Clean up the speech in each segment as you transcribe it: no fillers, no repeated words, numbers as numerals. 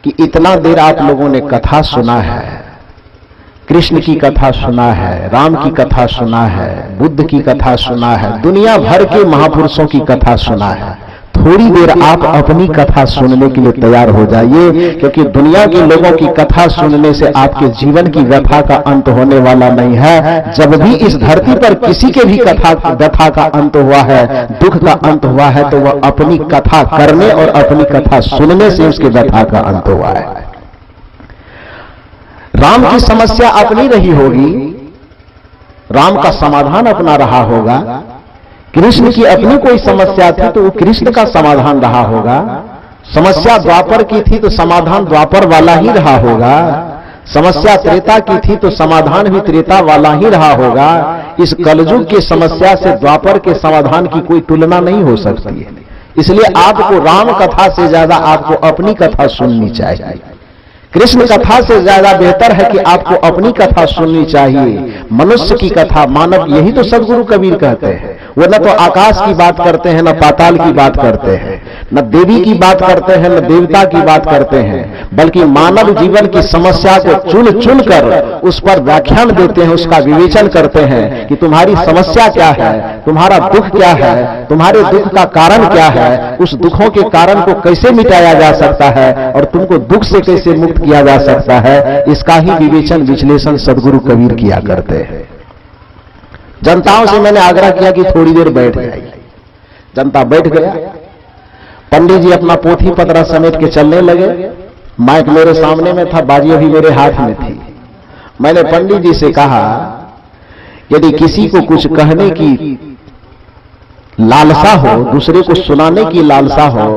कि इतना देर आप लोगों ने कथा सुना है, कृष्ण की कथा सुना है, राम की कथा सुना है, बुद्ध की कथा सुना है, दुनिया भर के महापुरुषों की कथा सुना है। थोड़ी देर आप अपनी कथा सुनने के लिए तैयार हो जाइए, क्योंकि दुनिया के लोगों की कथा सुनने से आपके जीवन की व्यथा का अंत होने वाला नहीं है। जब भी इस धरती पर किसी के भी व्यथा का अंत हुआ है, दुख का अंत हुआ है, तो वह अपनी कथा करने और अपनी कथा सुनने से उसके व्यथा का अंत हुआ है। राम की समस्या अपनी रही होगी, राम का समाधान अपना रहा होगा। कृष्ण की अपनी कोई समस्या थी तो वो कृष्ण का समाधान रहा होगा। समस्या द्वापर की थी तो समाधान द्वापर वाला ही रहा होगा। समस्या त्रेता की थी तो समाधान भी त्रेता वाला ही रहा होगा। इस कलयुग की समस्या से द्वापर के समाधान की कोई तुलना नहीं हो सकती है। इसलिए आपको राम कथा से ज्यादा आपको अपनी कथा सुननी चाहिए। कृष्ण कथा से ज्यादा बेहतर है कि आपको अपनी कथा सुननी चाहिए। मनुष्य की कथा, मानव, यही तो सदगुरु कबीर कहते हैं। वो न तो आकाश की बात करते हैं, न पाताल की बात करते हैं, न देवी की बात करते हैं, न देवता की बात करते हैं, बल्कि मानव जीवन की समस्या को चुन चुन कर उस पर व्याख्यान देते हैं, उसका विवेचन करते हैं कि तुम्हारी समस्या क्या है, तुम्हारा दुख क्या है, तुम्हारे दुख का कारण क्या है, उस दुखों के कारण को कैसे मिटाया जा सकता है और तुमको दुख से कैसे मुक्त किया जा सकता है। इसका ही विवेचन विश्लेषण सदगुरु कबीर किया करते हैं। जनताओं से मैंने आग्रह किया कि थोड़ी देर बैठ जाइए। जनता बैठ गया। पंडित जी अपना पोथी पतरा समेट के चलने लगे। माइक मेरे सामने में था, बाजी भी मेरे हाथ में थी। मैंने पंडित जी से कहा, यदि किसी को कुछ कहने की लालसा हो, दूसरे को सुनाने की लालसा हो,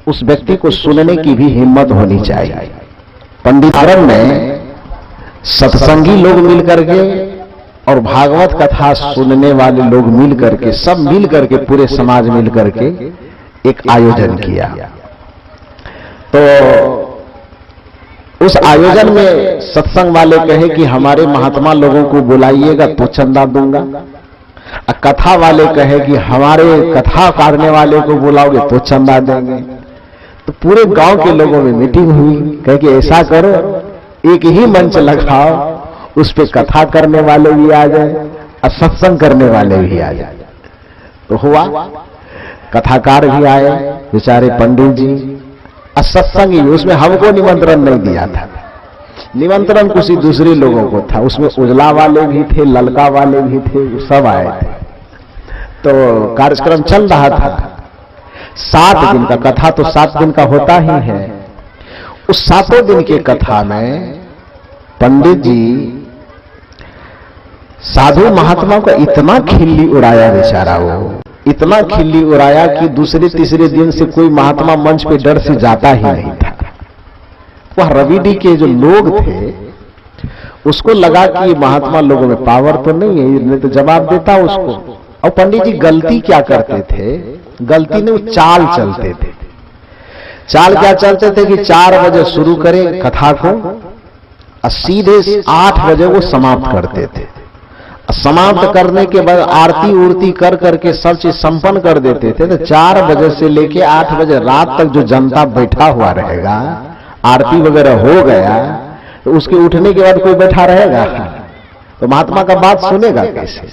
उस व्यक्ति को सुनने की भी हिम्मत होनी चाहिए। पंडित आश्रम में सत्संगी लोग मिलकर के और भागवत कथा सुनने वाले लोग मिल करके, सब मिल करके, पूरे समाज मिल करके एक आयोजन किया। तो उस आयोजन में सत्संग वाले कहे कि हमारे महात्मा लोगों को बुलाइएगा तो चंदा दूंगा। कथा वाले कहे कि हमारे कथा करने वाले को बुलाओगे तो चंदा देंगे। तो पूरे गांव के लोगों में मीटिंग हुई, कहे कि ऐसा करो, एक ही मंच लगाओ, उस पे कथा करने वाले भी आ जाए और सत्संग करने वाले भी आ जाए। तो हुआ, कथाकार भी आए, बेचारे पंडित जी, और सत्संगी, उसमें हमको निमंत्रण नहीं दिया था, निमंत्रण किसी दूसरे लोगों को था। उसमें उजला वाले भी थे, ललका वाले भी थे, सब आए थे। तो कार्यक्रम चल रहा था। 7 दिन का कथा तो 7 दिन का होता ही है। उस 7 दिन के कथा में पंडित जी साधु महात्मा को इतना खिल्ली उड़ाया, बेचारा वो इतना खिल्ली उड़ाया कि दूसरे तीसरे दिन से कोई महात्मा मंच पे डर से जाता ही नहीं था। वह रविडी के जो लोग थे उसको लगा कि महात्मा लोगों में पावर तो नहीं है, नहीं तो जवाब देता उसको। और पंडित जी गलती क्या करते थे, गलती नहीं, वो चाल चलते थे। चाल क्या चलते थे कि 4 बजे शुरू करें कथा को और सीधे 8 बजे वो समाप्त करते थे। समाप्त करने के बाद आरती उर्ती कर करके सब चीज संपन्न कर देते थे। तो 4 बजे से लेके 8 बजे रात तक जो जनता बैठा हुआ रहेगा, आरती वगैरह हो गया तो उसके उठने के बाद कोई बैठा रहेगा तो महात्मा का बात सुनेगा कैसे?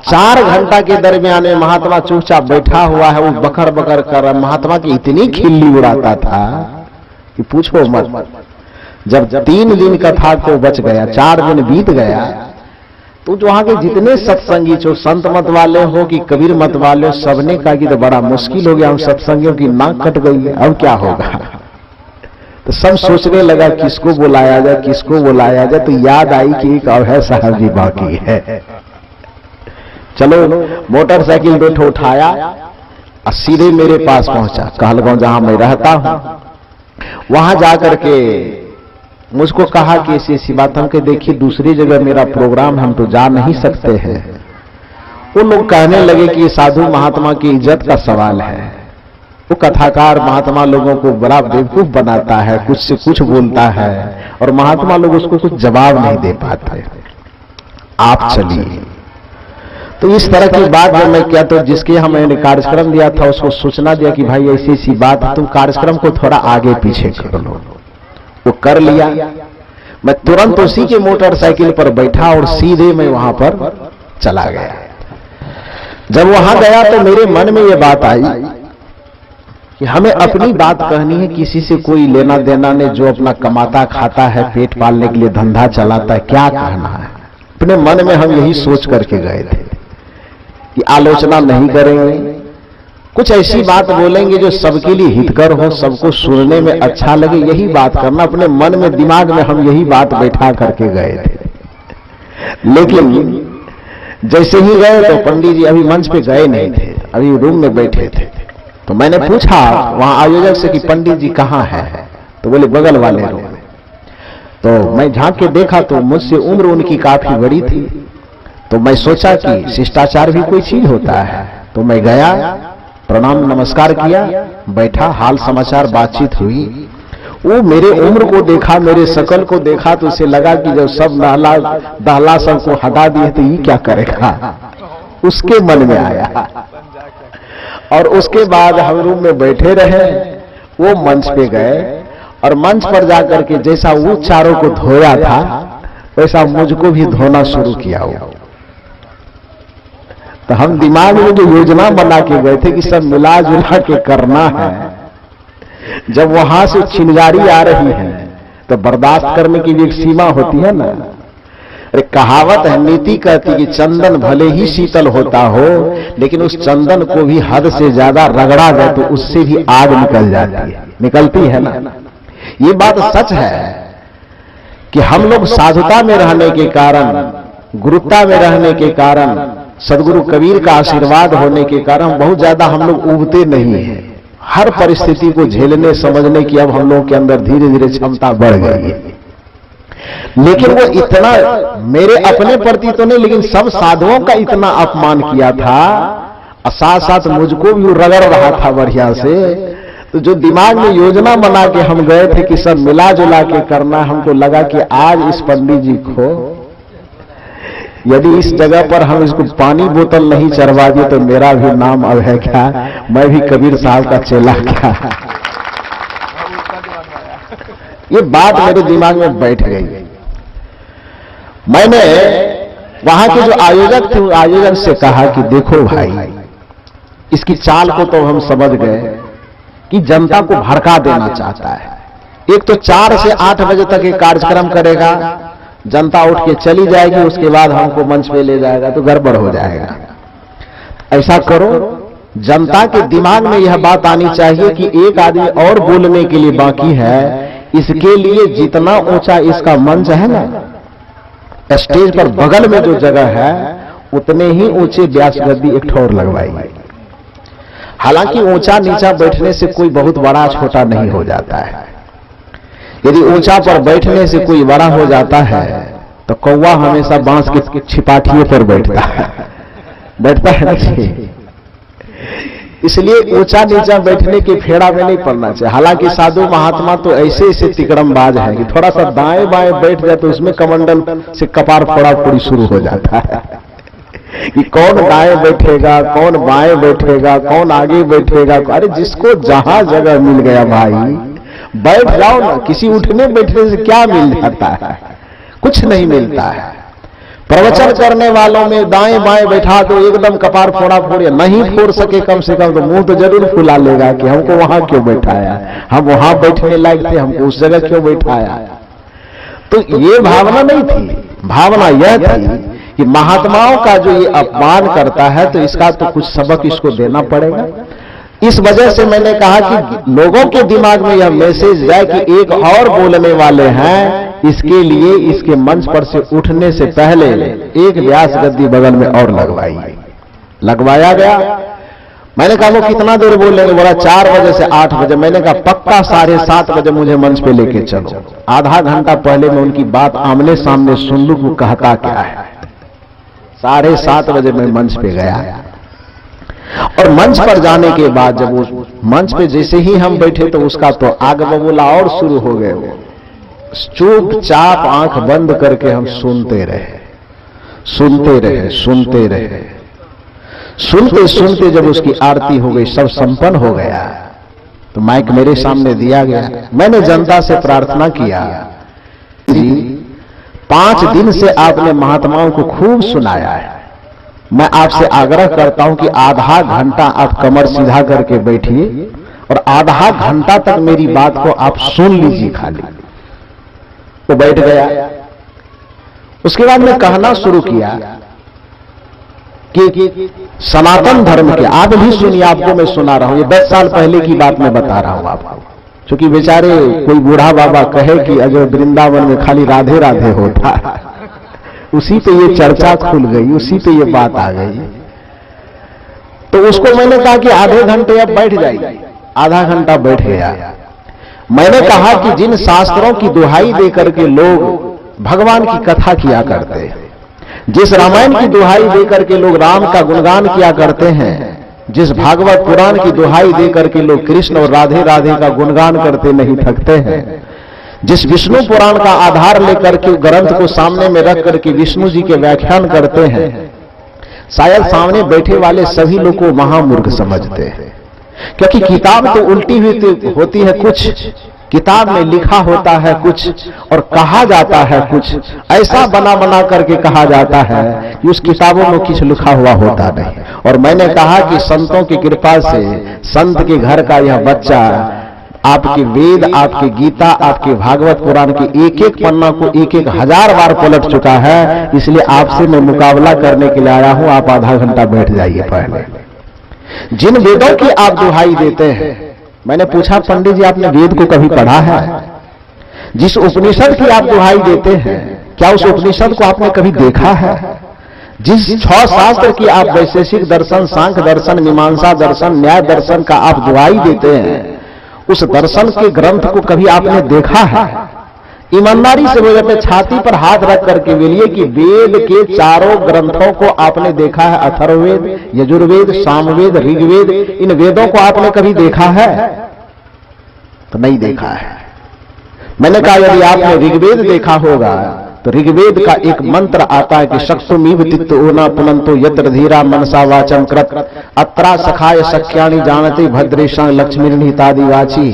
4 घंटा के दरमियान में महात्मा चुपचाप बैठा हुआ है, वो बकर बकर कर महात्मा की इतनी खिल्ली उड़ाता था कि पूछो मत। जब 3 दिन कथा को बच गया, 4 दिन बीत गया, तो वहां के जितने सत्संगी, जो संत मत वाले हो कि कबीर मत वाले हो, सबने कहा कि तो बड़ा मुश्किल हो गया, हम सत्संगियों की नाक कट गई है, अब क्या होगा? तो सब सोचने लगा किसको बुलाया जाए, किसको बुलाया जाए। तो याद आई कि एक अभय साहब जी बाकी है। चलो मोटरसाइकिल बैठो उठाया और सीधे मेरे पास पहुंचा, कहलगांव जहां मैं रहता हूं। वहां जाकर के मुझको कहा कि ऐसी बात, हम के देखिए दूसरी जगह मेरा प्रोग्राम, हम तो जा नहीं सकते हैं। वो लोग कहने लगे कि साधु महात्मा की इज्जत का सवाल है। वो कथाकार महात्मा लोगों को बड़ा बेवकूफ बनाता है, कुछ से कुछ बोलता है और महात्मा लोग उसको कुछ जवाब नहीं दे पाते। आप चलिए। तो इस तरह की बात जब मैं किया, तो जिसके यहाँ मैंने कार्यक्रम दिया था उसको सूचना दिया कि भाई ऐसी बात है, तुम कार्यक्रम को थोड़ा आगे पीछे कर लो। वो कर लिया। मैं तुरंत उसी के मोटरसाइकिल पर बैठा और सीधे मैं वहां पर चला गया। जब वहां गया तो मेरे मन में यह बात आई कि हमें अपनी बात कहनी है, किसी से कोई लेना देना नहीं, जो अपना कमाता खाता है, पेट पालने के लिए धंधा चलाता है, क्या कहना है। अपने मन में हम यही सोच करके गए थे कि आलोचना नहीं करेंगे, कुछ ऐसी बात बोलेंगे जो सबके लिए हितकर हो, सबको सुनने में अच्छा लगे, यही बात करना। अपने मन में, दिमाग में हम यही बात बैठा करके गए थे। लेकिन जैसे ही गए तो पंडित जी अभी मंच पे गए नहीं थे, अभी रूम में बैठे थे। तो मैंने पूछा वहां आयोजक से कि पंडित जी कहाँ है, तो बोले बगल वाले रूम में। तो मैं झांक के देखा तो मुझसे उम्र उनकी काफी बड़ी थी। तो मैं सोचा कि शिष्टाचार भी कोई चीज होता है। तो मैं गया, प्रणाम नमस्कार किया, बैठा, हाल समाचार बातचीत हुई। वो मेरे उम्र को देखा, मेरे शकल को देखा तो उसे लगा कि जब सब नहला दहला सबको हटा दिए तो ये क्या करेगा, उसके मन में आया। और उसके बाद हम रूम में बैठे रहे, वो मंच पे गए और मंच पर जाकर के जैसा वो चारों को धोया था वैसा मुझको भी धोना शुरू किया। तो हम दिमाग में जो योजना बना के गए थे कि सब मिला जुला के करना है, जब वहां से चिंगारी आ रही है तो बर्दाश्त करने की भी एक सीमा होती है ना। अरे कहावत है, नीति कहती कि चंदन भले ही शीतल होता हो लेकिन उस चंदन को भी हद से ज्यादा रगड़ा जाए तो उससे भी आग निकल जाती है, निकलती है ना। ये बात सच है कि हम लोग साधुता में रहने के कारण, गुरुता में रहने के कारण, सदगुरु कबीर का आशीर्वाद होने के कारण बहुत ज्यादा हम लोग उबते नहीं हैं। हर परिस्थिति को झेलने समझने की अब हम लोगों के अंदर धीरे धीरे क्षमता बढ़ गई है। लेकिन वो इतना मेरे अपने प्रति तो नहीं, लेकिन सब साधुओं का इतना अपमान किया था और साथ साथ मुझको भी रगड़ रहा था बढ़िया से। तो जो दिमाग में योजना बना के हम गए थे कि सब मिला जुला के करना, हमको लगा कि आज इस पंडित जी को यदि इस जगह पर हम इसको पानी बोतल नहीं चढ़वा दिए तो मेरा भी नाम अब है क्या, मैं भी कबीर साहब का चेला क्या। ये बात मेरे दिमाग में बैठ गई। मैंने वहां के जो आयोजक थे, आयोजक से कहा कि देखो भाई, इसकी चाल को तो हम समझ गए कि जनता को भड़का देना चाहता है। एक तो 4 से 8 बजे तक एक कार्यक्रम करेगा, जनता उठ के चली जाएगी, उसके बाद हमको मंच पे ले जाएगा तो गड़बड़ हो जाएगा। ऐसा करो, जनता के दिमाग में यह बात आनी चाहिए कि एक आदमी और बोलने के लिए बाकी है, इसके लिए जितना ऊंचा इसका मंच है ना, स्टेज पर बगल में जो जगह है उतने ही ऊंचे व्यास गद्दी एक ठोर लगवाई। हालांकि ऊंचा नीचा बैठने से कोई बहुत बड़ा छोटा नहीं हो जाता है। यदि ऊंचा पर बैठने से कोई बड़ा हो जाता है तो कौवा हमेशा बांस के छिपाठिए पर बैठता है ना। इसलिए ऊंचा नीचा बैठने के फेड़ा में नहीं पड़ना चाहिए। हालांकि साधु महात्मा तो ऐसे ऐसे तिकड़मबाज हैं कि थोड़ा सा दाएं बाएं बैठ जाए तो उसमें कमंडल से कपार फोड़ा फोड़ी शुरू हो जाता है कि कौन दाएं बैठेगा, कौन बाएं बैठेगा, कौन आगे बैठेगा। अरे जिसको जहां जगह मिल गया भाई बैठ जाओ ना। किसी उठने बैठने से क्या मिल जाता है, कुछ नहीं मिलता है। प्रवचन करने वालों में दाएं बाएं बैठा तो एकदम कपार फोड़ा फोड़े नहीं फोड़ सके, कम से कम तो मुंह तो जरूर फुला लेगा कि हमको वहां क्यों बैठाया, हम वहां बैठने लायक थे, हमको उस जगह क्यों बैठाया। तो ये भावना नहीं थी। भावना यह थी कि महात्माओं का जो ये अपमान करता है तो इसका तो कुछ सबक इसको देना पड़ेगा। इस वजह से मैंने कहा कि लोगों के दिमाग में यह मैसेज जाए कि एक और बोलने वाले हैं, इसके लिए इसके मंच पर से उठने से पहले एक व्यास गद्दी बगल में और लगवाया गया। मैंने कहा वो कितना देर बोलेंगे, बोला 4 बजे से 8 बजे। मैंने कहा पक्का 7:30 बजे मुझे मंच पे लेके चलो। आधा घंटा पहले मैं उनकी बात आमने सामने सुन लूं वो कहता क्या है। 7:30 बजे मैं मंच पे गया और मंच पर जाने के बाद जब उस मंच पे जैसे ही हम बैठे तो उसका तो आग बबूला और शुरू हो गए। वो चुपचाप आंख बंद करके हम सुनते रहे। सुनते जब उसकी आरती हो गई, सब संपन्न हो गया, तो माइक मेरे सामने दिया गया। मैंने जनता से प्रार्थना किया, जी 5 दिन से आपने महात्माओं को खूब सुनाया है, मैं आपसे आग्रह करता हूं कि आधा घंटा आप कमर सीधा करके बैठिए और आधा घंटा तक मेरी बात को आप सुन लीजिए खाली। तो बैठ गया। उसके बाद मैं कहना शुरू किया कि सनातन धर्म के, आप भी सुनिए, आपको मैं सुना रहा हूं, ये 10 साल पहले की बात मैं बता रहा हूं आपको, क्योंकि बेचारे कोई बूढ़ा बाबा कहे कि अजय वृंदावन में खाली राधे राधे होता है, उसी पे ये चर्चा खुल गई, उसी पे ये बात आ गई। तो उसको मैंने कहा कि आधे घंटे अब बैठ जाइए। आधा घंटा बैठ गया। मैंने कहा कि जिन शास्त्रों की दुहाई देकर के लोग भगवान की कथा किया करते हैं, जिस रामायण की दुहाई देकर के लोग राम का गुणगान किया करते हैं, जिस भागवत पुराण की दुहाई देकर के लोग कृष्ण और राधे राधे का गुणगान करते नहीं थकते हैं, जिस विष्णु पुराण का आधार लेकर के ग्रंथ को सामने में रख करके विष्णु जी के व्याख्यान करते हैं, शायद सामने बैठे वाले सभी लोग को महामूर्ख समझते हैं। क्योंकि किताब तो उल्टी हुई होती है, कुछ किताब में लिखा होता है कुछ और कहा जाता है कुछ, ऐसा बना बना करके कहा जाता है कि उस किताबों में कुछ लिखा हुआ होता नहीं। और मैंने कहा कि संतों की कृपा से संत के घर का यह बच्चा आपके वेद, आपके गीता, आपके भागवत पुराण के एक एक पन्ना को 1-1 हजार बार पलट चुका है। इसलिए आपसे मैं मुकाबला करने के लिए आया हूं, आप आधा घंटा बैठ जाइए। पहले जिन वेदों की आप दुहाई देते हैं, मैंने पूछा पंडित जी आपने वेद को कभी पढ़ा है? जिस उपनिषद की आप दुहाई देते हैं, क्या उस उपनिषद को आपने कभी देखा है? जिस 6 शास्त्र की आप वैशेषिक दर्शन, सांख्य दर्शन, मीमांसा दर्शन, न्याय दर्शन का आप दुहाई देते हैं, उस दर्शन के ग्रंथ को कभी आपने देखा है? ईमानदारी से मुझे अपने छाती पर हाथ रख करके बोलिए कि वेद के चारों ग्रंथों को आपने देखा है? अथर्ववेद, यजुर्वेद, सामवेद, ऋग्वेद, इन वेदों को आपने कभी देखा है? तो नहीं देखा है। मैंने कहा यदि आपने ऋग्वेद देखा होगा तो ऋग्वेद का एक मंत्र आता है कि शक्सुमीव तित्त ओना पुनंतो यत्र धीरा मनसा वाचम कृत अत्रा सखाय सख्यानि जानते भद्रेशा लक्ष्मीर्निहितादि वाची,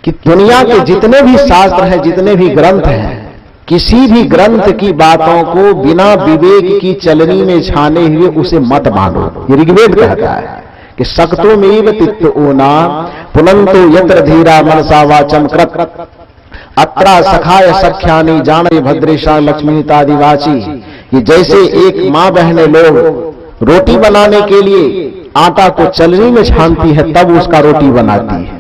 कि दुनिया के जितने भी शास्त्र हैं, जितने भी ग्रंथ हैं, किसी भी ग्रंथ की बातों को बिना विवेक की चलनी में छाने हुए उसे मत मानो। ये ऋग्वेद कहता है कि शक्तुमीव तित्त ओना पुनंतो यत्र धीरा मनसा वाचम कृत अत्रा सखाय सख्यानि जानते भद्रेशा लक्ष्मीर्निहितादि वाची, कि जैसे एक मां बहने लोग रोटी बनाने के लिए आटा को चलनी में छानती है तब उसका रोटी बनाती है,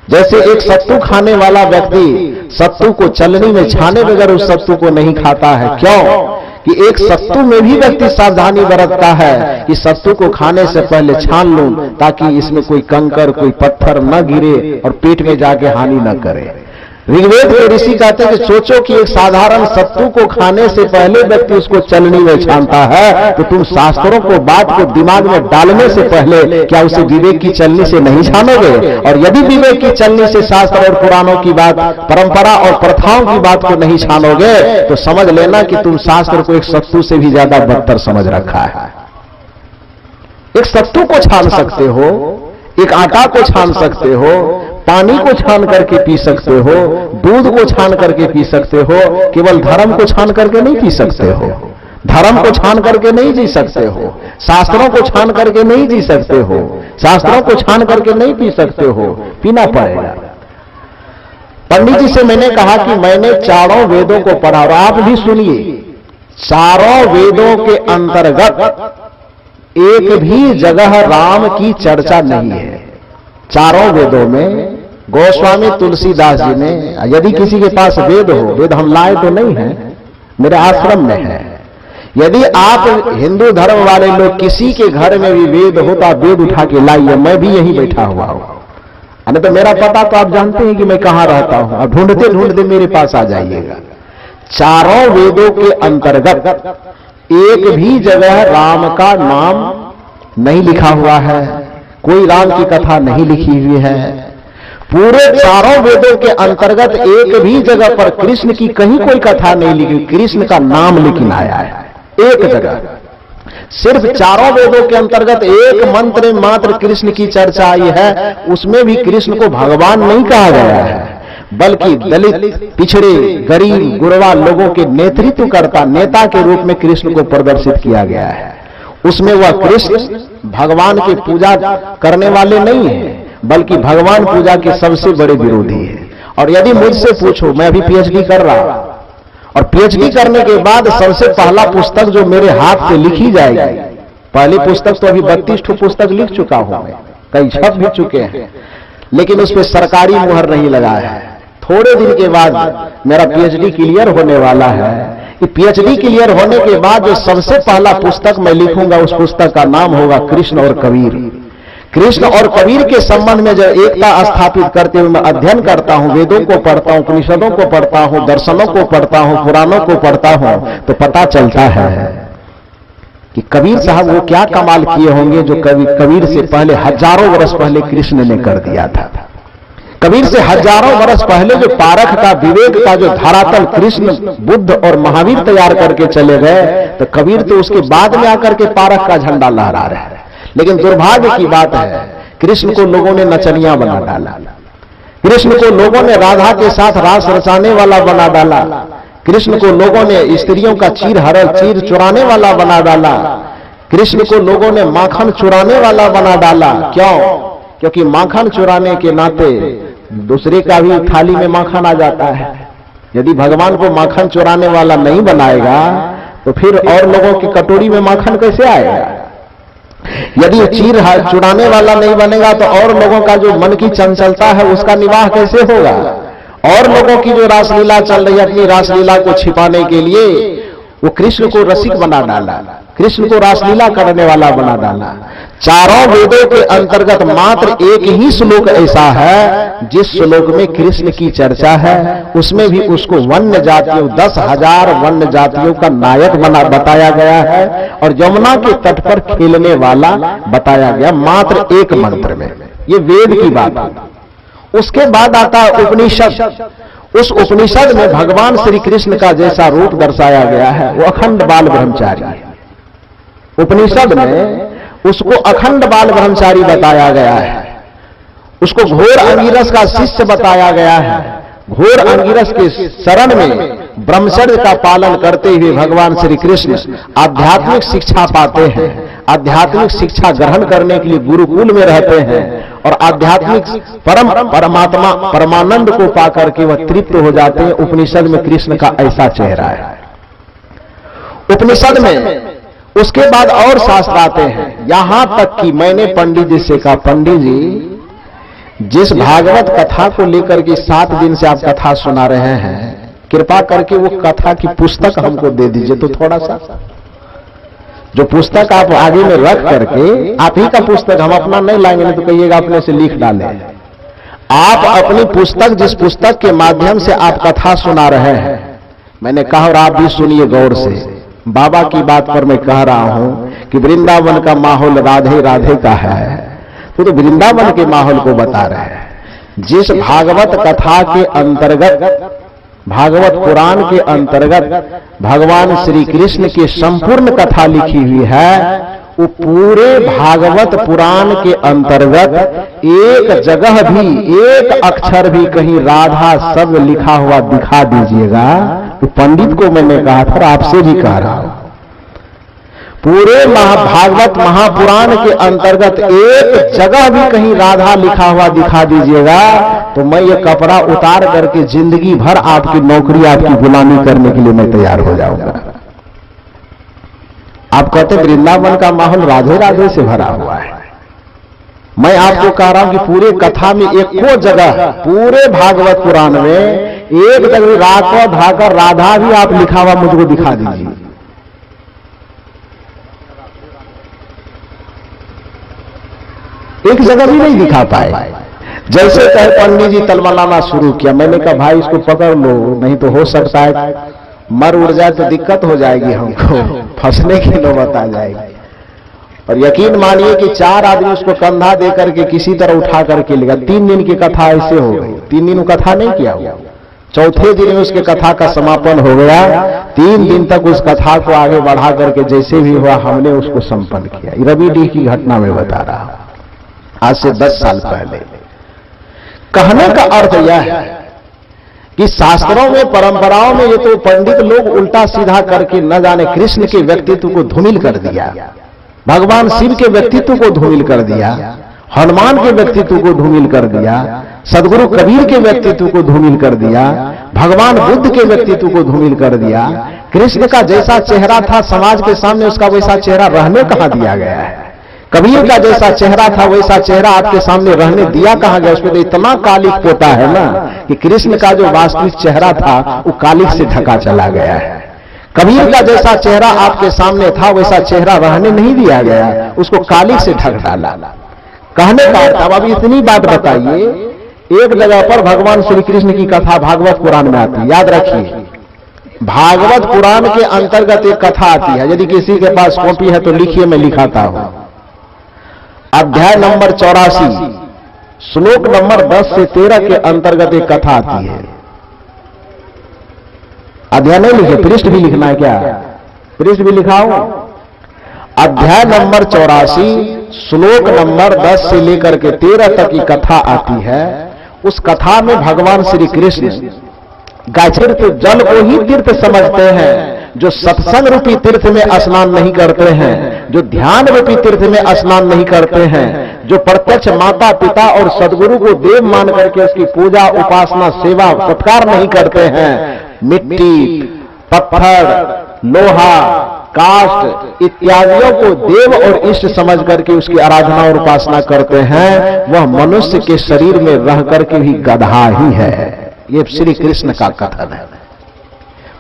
जैसे एक सत्तू खाने वाला व्यक्ति सत्तू को चलनी में छाने बगैर उस सत्तू को नहीं खाता है। क्यों? कि एक सत्तू में भी व्यक्ति सावधानी बरतता है कि सत्तू को खाने से पहले छान लूं ताकि इसमें कोई कंकर, कोई पत्थर न गिरे और पेट में जाके हानि न करे। ऋग्वेद के ऋषि कहते हैं कि सोचो कि एक साधारण सत्तू को खाने से पहले व्यक्ति उसको चलनी में छानता है, तो तुम शास्त्रों को, बात को दिमाग में डालने से पहले क्या उसे विवेक की चलनी से नहीं छानोगे? और यदि विवेक की चलनी से शास्त्र और पुराणों की बात, परंपरा और प्रथाओं की बात को नहीं छानोगे तो समझ लेना कि तुम शास्त्र को एक सत्तू से भी ज्यादा बदतर समझ रखा है। एक सत्तू को छान सकते हो, एक आटा को छान सकते हो, पानी को छान करके पी सकते हो, दूध को छान करके पी सकते हो, केवल धर्म को छान करके नहीं पी सकते हो। धर्म को छान करके नहीं जी सकते हो, शास्त्रों को छान करके नहीं जी सकते हो, शास्त्रों को छान करके नहीं पी सकते हो, पीना पड़ेगा। पंडित जी से मैंने कहा कि मैंने चारों वेदों को पढ़ा और आप भी सुनिए, चारों वेदों के अंतर्गत एक भी जगह राम की चर्चा नहीं है। चारों वेदों में गोस्वामी तुलसीदास जी ने, यदि किसी के पास वेद हो, वेद हम लाए तो नहीं है, मेरे आश्रम में है, यदि आप हिंदू धर्म वाले लोग किसी के घर में भी वेद हो तो आप वेद उठा के लाइए, मैं भी यहीं बैठा हुआ हूं। नहीं तो मेरा पता तो आप जानते हैं कि मैं कहां रहता हूं, आप ढूंढते ढूंढते मेरे पास आ जाइएगा। चारों वेदों के अंतर्गत एक भी जगह राम का नाम नहीं लिखा हुआ है, कोई राम की कथा नहीं लिखी हुई है। पूरे चारों वेदों के अंतर्गत एक भी जगह पर कृष्ण की कहीं कोई कथा नहीं लिखी, कृष्ण का नाम लेकिन आया है एक जगह। सिर्फ चारों वेदों के अंतर्गत एक मंत्र में मात्र कृष्ण की चर्चा आई है, उसमें भी कृष्ण को भगवान नहीं कहा गया है, बल्कि दलित, पिछड़े, गरीब, गुरबा लोगों के नेतृत्व करता नेता के रूप में कृष्ण को प्रदर्शित किया गया है। उसमें वह कृष्ण भगवान की पूजा करने वाले नहीं है, बल्कि भगवान पूजा के सबसे बड़े विरोधी है। और यदि मुझसे पूछो, मैं अभी पीएचडी कर रहा हूं, और पीएचडी करने के बाद सबसे पहला पुस्तक जो मेरे हाथ से लिखी जाएगी, पहली पुस्तक तो अभी 32 पुस्तक लिख चुका हूं मैं, कई छप भी चुके हैं, लेकिन उस पर सरकारी मुहर नहीं लगा है। थोड़े दिन के बाद मेरा पीएचडी क्लियर होने वाला है। पीएचडी क्लियर होने के बाद जो सबसे पहला पुस्तक मैं लिखूंगा, उस पुस्तक का नाम होगा कृष्ण और कबीर। कृष्ण और कबीर के संबंध में जब एकता स्थापित करते हुए मैं अध्ययन करता हूं, वेदों को पढ़ता हूं, उपनिषदों को पढ़ता हूं, दर्शनों को पढ़ता हूं, पुराणों को पढ़ता हूं, तो पता चलता है कि कबीर साहब वो क्या कमाल किए होंगे जो कबीर से पहले हजारों वर्ष पहले कृष्ण ने कर दिया था। कबीर से हजारों वर्ष पहले जो पारख का, विवेक का जो धरातल कृष्ण, बुद्ध और महावीर तैयार करके चले गए, तो कबीर तो उसके बाद में आकर के पारख का झंडा लहरा रहे हैं। लेकिन दुर्भाग्य की बात है, कृष्ण को लोगों ने नचनिया बना डाला, कृष्ण को लोगों ने राधा के साथ रास रचाने वाला बना डाला, कृष्ण को लोगों ने स्त्रियों का चीर चुराने वाला बना डाला, कृष्ण को लोगों ने माखन चुराने वाला बना डाला। क्यों? क्योंकि माखन चुराने के नाते दूसरे का भी थाली में माखन आ जाता है। यदि भगवान को माखन चुराने वाला नहीं बनाएगा, तो फिर और लोगों की कटोरी में माखन कैसे आएगा? यदि चीर चुराने वाला नहीं बनेगा, तो और लोगों का जो मन की चंचलता है उसका निवाह कैसे होगा? और लोगों की जो रासलीला चल रही है, अपनी रासलीला को छिपाने के लिए वो कृष्ण को रसिक बना डाला, कृष्ण को रासलीला करने वाला बना डाला। चारों वेदों के अंतर्गत मात्र एक ही श्लोक ऐसा है जिस श्लोक में कृष्ण की चर्चा है, उसमें भी उसको वन्य जातियों, 10,000 वन्य जातियों का नायक बताया गया है, और यमुना के तट पर खेलने वाला बताया गया, मात्र एक मंत्र में। ये वेद की बात है। उसके बाद आता है उपनिषद। उस उपनिषद में भगवान श्री कृष्ण का जैसा रूप दर्शाया गया है, वो अखंड बाल ब्रह्मचारी है। उपनिषद में उसको अखंड बाल ब्रह्मचारी बताया गया है, उसको घोर अंगिरस का शिष्य बताया गया है। घोर अंगिरस के शरण में ब्रह्मचर्य का पालन करते हुए भगवान श्री कृष्ण आध्यात्मिक शिक्षा पाते हैं, आध्यात्मिक शिक्षा ग्रहण करने के लिए गुरुकुल में रहते हैं, और आध्यात्मिक परमात्मा परमानंद को पाकर के वह तृप्त हो जाते हैं। उपनिषद में कृष्ण का ऐसा चेहरा है। उपनिषद में उसके बाद और शास्त्र आते हैं, यहां तक कि मैंने पंडित जी से कहा, पंडित जी जिस भागवत कथा को लेकर के 7 दिन से आप कथा सुना रहे हैं, कृपा करके वो कथा की पुस्तक हमको दे दीजिए। तो थोड़ा सा जो पुस्तक आप आगे में रख करके, आप ही का पुस्तक, हम अपना नहीं लाएंगे, नहीं तो कहिएगा अपने से लिख डालें। आप अपनी पुस्तक, जिस पुस्तक के माध्यम से आप कथा सुना रहे हैं, मैंने कहा और आप भी सुनिए गौर से, बाबा की बात पर मैं कह रहा हूं कि वृंदावन का माहौल राधे राधे का है, तो वृंदावन के माहौल को बता रहे हैं। जिस भागवत कथा के अंतर्गत, भागवत पुराण के अंतर्गत भगवान श्री कृष्ण की संपूर्ण कथा लिखी हुई है, वो पूरे भागवत पुराण के अंतर्गत एक जगह भी, एक अक्षर भी कहीं राधा शब्द लिखा हुआ दिखा दीजिएगा। तो पंडित को मैंने कहा था, आपसे भी कह रहा हूं, पूरे भागवत महापुराण के अंतर्गत एक जगह भी कहीं राधा लिखा हुआ दिखा दीजिएगा, तो मैं ये कपड़ा उतार करके जिंदगी भर आपकी नौकरी, आपकी गुलामी करने के लिए मैं तैयार हो जाऊंगा। आप कहते वृंदावन का माहौल राधे राधे से भरा हुआ है। मैं आपको कह रहा हूं कि पूरे कथा में एको जगह, पूरे भागवत पुराण में एक जगह राधा धाकर राधा भी आप लिखा हुआ मुझको दिखा दीजिए। एक जगह भी नहीं दिखा पाए। जैसे कहे पंडित जी तलमलाना शुरू किया, मैंने कहा भाई इसको पकड़ लो, नहीं तो हो सकता है मर उड़ जाए तो दिक्कत हो जाएगी, हमको फंसने की नौबत आ जाएगी। और यकीन मानिए कि 4 आदमी उसको कंधा देकर के किसी तरह उठा करके लेगा। 3 दिन की कथा ऐसे हो गई। 3 दिन कथा नहीं किया हुआ, चौथे दिन में उसके कथा का समापन हो गया। 3 दिन तक उस कथा को आगे बढ़ा करके जैसे भी हुआ हमने उसको संपन्न किया। रविडीह की घटना में बता रहा हूं, आज से 10 साल पहले। कहने का अर्थ यह है कि शास्त्रों में, परंपराओं में ये तो पंडित लोग उल्टा सीधा करके न जाने कृष्ण के व्यक्तित्व को धूमिल कर दिया, भगवान शिव के व्यक्तित्व को धूमिल कर दिया, हनुमान के व्यक्तित्व को धूमिल कर दिया, सदगुरु कबीर के व्यक्तित्व को धूमिल कर दिया, भगवान बुद्ध के व्यक्तित्व को धूमिल कर दिया। कृष्ण का जैसा चेहरा था समाज के सामने, उसका वैसा चेहरा रहने कहां दिया गया है। कबीर का जैसा चेहरा था वैसा चेहरा आपके सामने रहने दिया कहां गया। उसमें तो इतना कालिक पोता है ना कि कृष्ण का जो वास्तविक चेहरा था वो कालिक से ढका चला गया है। कबीर का जैसा चेहरा आपके सामने था वैसा चेहरा रहने नहीं दिया गया, उसको कालिक से ढक डाला। कहने का अर्थ, अब इतनी बात बताइए, एक जगह पर भगवान श्री कृष्ण की कथा भागवत पुराण में आती है, याद रखिए। भागवत पुराण के अंतर्गत एक कथा आती है, यदि किसी के पास कॉपी है तो लिखिए, मैं लिखाता हूं। अध्याय नंबर 84 श्लोक नंबर 10 से 13 के अंतर्गत एक कथा आती है। अध्याय नहीं लिखे, पृष्ठ भी लिखना है क्या? पृष्ठ भी लिखाऊं? अध्याय नंबर 84 श्लोक नंबर 10 से लेकर के 13 तक की कथा आती है। उस कथा में भगवान श्री कृष्ण गायतीर्थ जल को ही तीर्थ समझते हैं, जो सत्संग रूपी तीर्थ में स्नान नहीं करते हैं, जो ध्यान रूपी तीर्थ में स्नान नहीं करते हैं, जो प्रत्यक्ष माता पिता और सदगुरु को देव मान करके उसकी पूजा उपासना सेवा सत्कार नहीं करते हैं, मिट्टी, पत्थर, लोहा, काष्ठ इत्यादियों को देव और इष्ट समझ करके उसकी आराधना और उपासना करते हैं, वह मनुष्य के शरीर में रह करके भी गधा ही है। ये श्री कृष्ण का कथन है।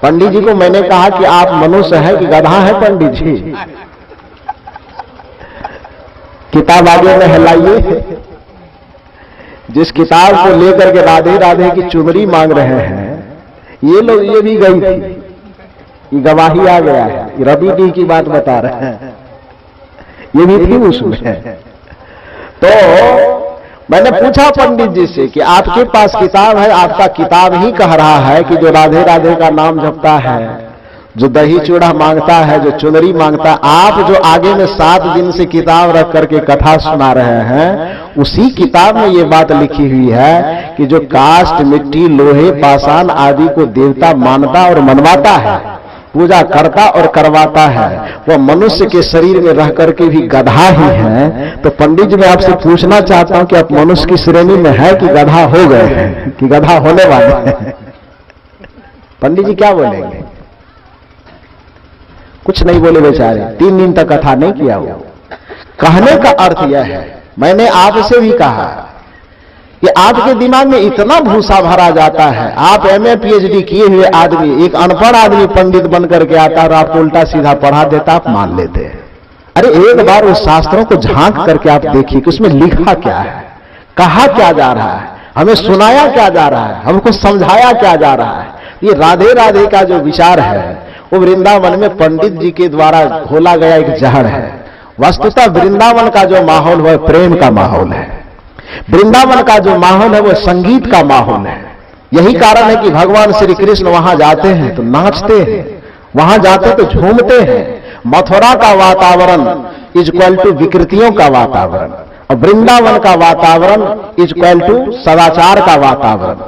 पंडित जी को मैंने कहा कि आप मनुष्य हैं कि गधा है पंडित जी? किताब आगे में हिलाइए। जिस किताब को लेकर के राधे राधे की चुमरी मांग रहे हैं, ये लोग ये भी गई थी, ये गवाही आ गया है, रविडीह की बात बता रहे हैं, ये भी थी उसमें। तो मैंने पूछा पंडित जी से कि आपके पास किताब है, आपका किताब ही कह रहा है कि जो राधे राधे का नाम जपता है, जो दही चूड़ा मांगता है, जो चुनरी मांगता है, आप जो आगे में 7 दिन से किताब रख करके कथा सुना रहे हैं, उसी किताब में ये बात लिखी हुई है कि जो काष्ठ, मिट्टी, लोहे, पाषाण आदि को देवता मानता और मनवाता है, पूजा करता और करवाता है, वह मनुष्य के शरीर में रह करके भी गधा ही है। तो पंडित जी मैं आपसे पूछना चाहता हूं कि आप मनुष्य की श्रेणी में है कि गधा हो गए हैं, कि गधा होने वाले हैं? पंडित जी क्या बोलेंगे? कुछ नहीं बोले बेचारे, 3 दिन तक कथा नहीं किया वो। कहने का अर्थ यह है, मैंने आपसे भी कहा कि आपके दिमाग में इतना भूसा भरा जाता है, आप एमए पीएचडी किए हुए आदमी, एक अनपढ़ आदमी पंडित बन करके आता है और आपको उल्टा सीधा पढ़ा देता, आप मान लेते हैं। अरे एक बार उस शास्त्रों को झांक करके आप देखिए कि उसमें लिखा क्या है, कहा क्या जा रहा है, हमें सुनाया क्या जा रहा है, हमको समझाया क्या जा रहा है। ये राधे राधे का जो विचार है वो वृंदावन में पंडित जी के द्वारा घोला गया एक जहर है। वस्तुतः वृंदावन का जो माहौल है प्रेम का माहौल है, वृंदावन का जो माहौल है वो संगीत का माहौल है। यही कारण है कि भगवान श्री कृष्ण वहां जाते हैं तो नाचते हैं, वहां जाते तो झूमते हैं। मथुरा का वातावरण इज इक्वल टू विकृतियों का वातावरण, और वृंदावन का वातावरण इज इक्वल टू सदाचार का वातावरण।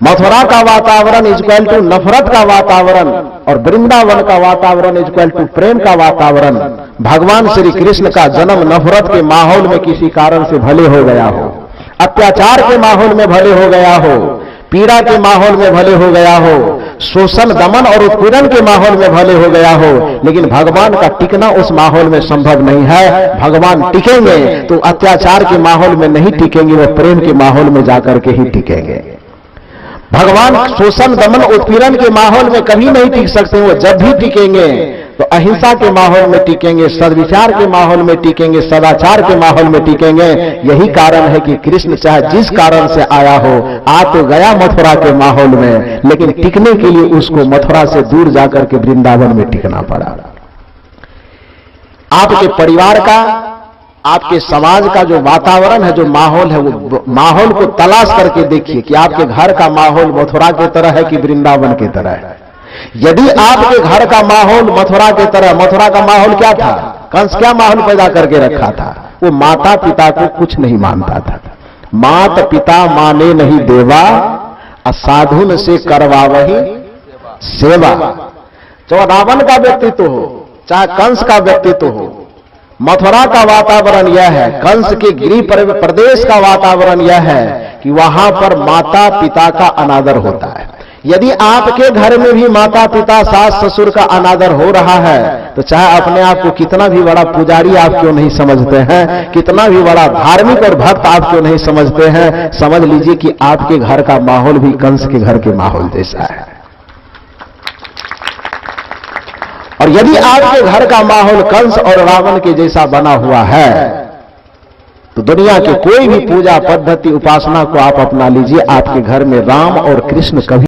मथुरा का वातावरण इज इक्वल टू नफरत का वातावरण, और वृंदावन का वातावरण इज इक्वल टू प्रेम का वातावरण। भगवान श्री कृष्ण का जन्म नफरत के माहौल में किसी कारण से भले हो गया हो, अत्याचार के माहौल में भले हो गया हो, पीड़ा के माहौल में भले हो गया हो, शोषण दमन और उत्पीड़न के माहौल में भले हो गया हो, लेकिन भगवान का टिकना उस माहौल में संभव नहीं है। भगवान टिकेंगे तो अत्याचार के माहौल में नहीं टिकेंगे, वो प्रेम के माहौल में जाकर के ही टिकेंगे। भगवान शोषण दमन उत्पीड़न के माहौल में कभी नहीं टिक सकते, वो जब भी टिकेंगे तो अहिंसा के माहौल में टिकेंगे, सद्विचार के माहौल में टिकेंगे, सदाचार के माहौल में टिकेंगे। यही कारण है कि कृष्ण चाहे जिस कारण से आया हो, आ तो गया मथुरा के माहौल में, लेकिन टिकने के लिए उसको मथुरा से दूर जाकर के वृंदावन में टिकना पड़ा। आपके परिवार का, आपके समाज का जो वातावरण है, जो माहौल है, वो माहौल को तलाश करके देखिए कि आपके घर का माहौल मथुरा की तरह है कि वृंदावन की तरह है। यदि आपके घर का माहौल मथुरा की तरह, मथुरा का माहौल क्या था? कंस क्या माहौल पैदा करके रखा था? वो माता पिता को कुछ नहीं मानता था। मात पिता माने नहीं देवा, असाधुन से करवावही सेवा। चाहे रावण का व्यक्तित्व हो, चाहे कंस का व्यक्तित्व हो, मथुरा का वातावरण यह है, कंस के गृह प्रदेश का वातावरण यह है कि वहां पर माता पिता का अनादर होता है। यदि आपके घर में भी माता पिता सास ससुर का अनादर हो रहा है, तो चाहे अपने आप को कितना भी बड़ा पुजारी आप क्यों नहीं समझते हैं, कितना भी बड़ा धार्मिक और भक्त आप क्यों नहीं समझते हैं, समझ लीजिए कि आपके घर का माहौल भी कंस के घर के माहौल जैसा है। और यदि आपके घर का माहौल कंस और रावण के जैसा बना हुआ है, तो दुनिया के कोई भी पूजा पद्धति उपासना को आप अपना लीजिए, आपके घर में राम और कृष्ण कभी